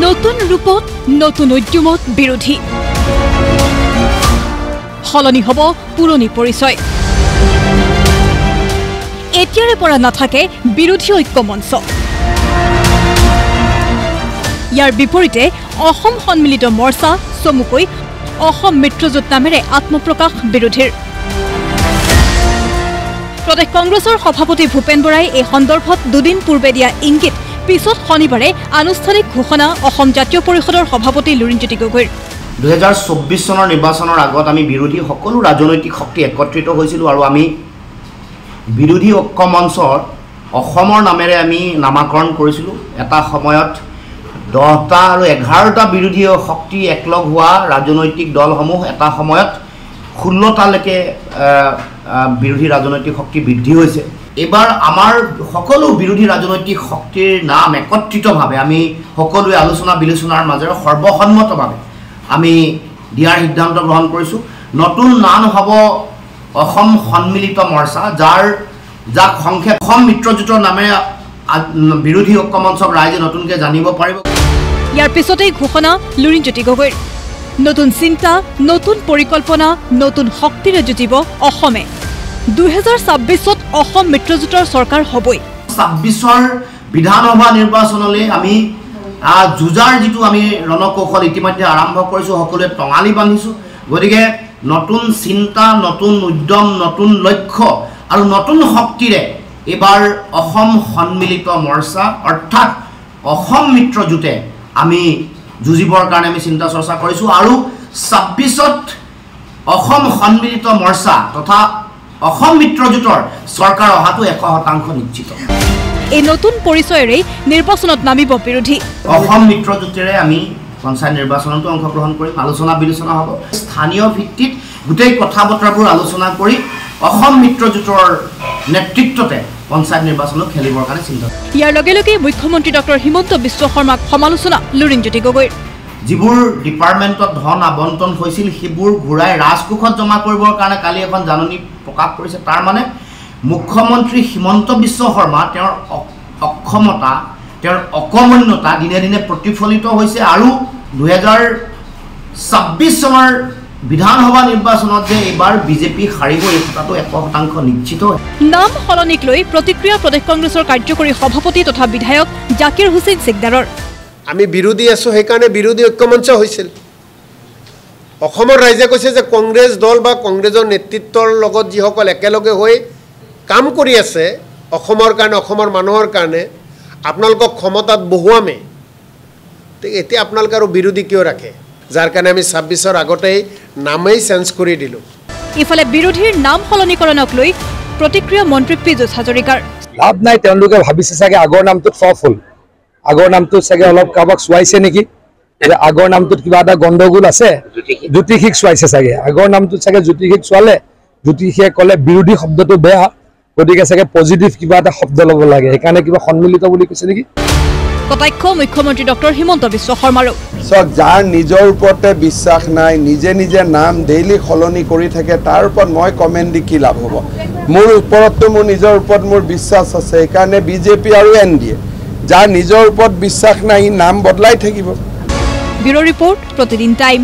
নতুন ৰূপত নতুন উদ্যমত বিৰোধী সলনি হ'ব পুৰণি পৰিচয় এতিয়াৰে পৰা নাথাকে বিৰোধী ঐক্য মঞ্চ ইয়াৰ বিপৰীতে অসম সন্মিলিত মৰ্চা চমুকৈ অসম মিত্ৰজোঁট নামেৰে আত্মপ্ৰকাশ বিৰোধীৰ প্ৰদেশ কংগ্ৰেছৰ সভাপতি ভূপেন বৰাই এই সন্দৰ্ভত দুদিন পূৰ্বে দিয়া ইংগিত পিছত শনিবাৰে আনুষ্ঠানিক ঘোষণা অসম জাতীয় পৰিষদৰ সভাপতি লুৰিণজ্যোতি গগৈৰ 2024 চনৰ নিৰ্বাচনৰ আগত আমি বিৰোধী সকলো ৰাজনৈতিক শক্তি একত্ৰিত হৈছিলোঁ আৰু আমি বিৰোধী ঐক্য মঞ্চৰ অসমৰ নামেৰে আমি নামাকৰণ কৰিছিলোঁ এটা সময়ত 10টা আৰু 11টা বিৰোধী শক্তি একলগ হোৱা ৰাজনৈতিক দলসমূহ এটা সময়ত 16টালৈকে বিৰোধী ৰাজনৈতিক শক্তি বৃদ্ধি হৈছে এবাৰ আমাৰ সকলো বিৰোধী ৰাজনৈতিক শক্তিৰ নাম একত্ৰিতভাৱে আমি সকলোৱে আলোচনা বিলোচনাৰ মাজেৰে সৰ্বসন্মতভাৱে আমি দিয়াৰ সিদ্ধান্ত গ্ৰহণ কৰিছোঁ নতুন নাম হ'ব অসম সন্মিলিত মৰ্চা যাক সংক্ষেপ অসম মিত্ৰজোঁটৰ নামেৰে বিৰোধী ঐক্য মঞ্চক ৰাইজে নতুনকৈ জানিব পাৰিব ইয়াৰ পিছতেই ঘোষণা লুৰিণজ্যোতি গগৈৰ নতুন চিন্তা নতুন পৰিকল্পনা নতুন শক্তিৰে যুঁজিব অসমে 2026ত অসম মিত্ৰজোঁটৰ চৰকাৰ হ'বই 26ৰ বিধানসভা নিৰ্বাচনলৈ আমি যুঁজাৰ যিটো আমি ৰণকৌশল ইতিমধ্যে আৰম্ভ কৰিছোঁ সকলোৱে টঙালি বান্ধিছোঁ গতিকে নতুন চিন্তা নতুন উদ্যম নতুন লক্ষ্য আৰু নতুন শক্তিৰে এবাৰ অসম সন্মিলিত মৰ্চা অৰ্থাৎ অসম মিত্ৰজোঁটে আমি যুঁজিবৰ কাৰণে আমি চিন্তা চৰ্চা কৰিছোঁ আৰু 26ত অসম সন্মিলিত মৰ্চা তথা অসম মিত্ৰজোঁটৰ চৰকাৰ অহাটো 100% নিশ্চিত এই নতুন পৰিচয়েৰে নিৰ্বাচনত নামিব বিৰোধী অসম মিত্ৰজোঁটেৰে আমি পঞ্চায়ত নিৰ্বাচনতো অংশগ্ৰহণ কৰিম আলোচনা বিলোচনা হ'ব স্থানীয় ভিত্তিত গোটেই কথা বতৰাবোৰ আলোচনা কৰি অসম মিত্ৰজোঁটৰ নেতৃত্বতে পঞ্চায়ত নিৰ্বাচনত খেলিবৰ কাৰণে চিন্তা ইয়াৰ লগে লগে মুখ্যমন্ত্ৰী ডক্টৰ হিমন্ত বিশ্ব শৰ্মাক সমালোচনা লুৰিণজ্যোতি গগৈৰ যিবোৰ ডিপাৰ্টমেণ্টত ধন আবণ্টন হৈছিল সেইবোৰ ঘূৰাই ৰাজকোষত জমা কৰিবৰ কাৰণে কালি এখন জাননী প্ৰকাশ কৰিছে তাৰ মানে মুখ্যমন্ত্ৰী হিমন্ত বিশ্ব শৰ্মা তেওঁৰ অক্ষমতা তেওঁৰ অকমন্যতা দিনে দিনে প্ৰতিফলিত হৈছে আৰু 2026 চনৰ বিধানসভা নিৰ্বাচনত যে এবাৰ বিজেপি হাৰিব এই কথাটো 100% নিশ্চিত নাম সলনিক লৈ প্ৰতিক্ৰিয়া প্ৰদেশ কংগ্ৰেছৰ কাৰ্যকৰী সভাপতি তথা বিধায়ক জাকিৰ হুছেইন সিকদাৰৰ আমি বিৰোধী আছো সেইকাৰণে বিৰোধী ঐক্যমঞ্চ হৈছিল অসমৰ ৰাইজে কৈছে যে কংগ্ৰেছ দল বা কংগ্ৰেছৰ নেতৃত্বৰ লগত যিসকল একেলগে হৈ কাম কৰি আছে অসমৰ কাৰণে অসমৰ মানুহৰ কাৰণে আপোনালোকক ক্ষমতাত বহুৱামে এতিয়া আপোনালোকে আৰু বিৰোধী কিয় ৰাখে যাৰ কাৰণে আমি 26ৰ আগতেই নামেই চেঞ্জ কৰি দিলোঁ ইফালে বিৰোধীৰ নাম সলনিকৰণক লৈ প্ৰতিক্ৰিয়া মন্ত্ৰী পীযুষ হাজৰিকাৰ লাভ নাই তেওঁলোকে ভাবিছে চাগে আগৰ নামটোত ফল আগৰ নামটো চাগে অলপ কাৰোবাক চুৱাইছে নেকি আগৰ নামটোত কিবা এটা গণ্ডগোল আছে জ্যোতিষিক চুৱাইছে চাগে আগৰ নামটোত চাগে জ্যোতিষিক চুৱালে জ্যোতিষিয়ে ক'লে বিৰোধী শব্দটো বেয়া গতিকে চাগে পজিটিভ কিবা এটা শব্দ ল'ব লাগে সেইকাৰণে কিবা সন্মিলিত বুলি কৈছে নেকি কটাক্ষ মুখ্যমন্ত্ৰী ডক্টৰ হিমন্ত বিশ্ব শৰ্মাৰো যাৰ নিজৰ ওপৰতে বিশ্বাস নাই নিজে নিজে নাম ডেইলি সলনি কৰি থাকে তাৰ ওপৰত মই কমেণ্ট দি কি লাভ হ'ব মোৰ ওপৰততো মোৰ নিজৰ ওপৰত মোৰ বিশ্বাস আছে সেইকাৰণে বিজেপি আৰু এনডিএ যাৰ নিজৰ ওপৰত বিশ্বাস নাই নাম বদলাই থাকিব ব্যুৰো ৰিপৰ্ট প্ৰতিদিন টাইম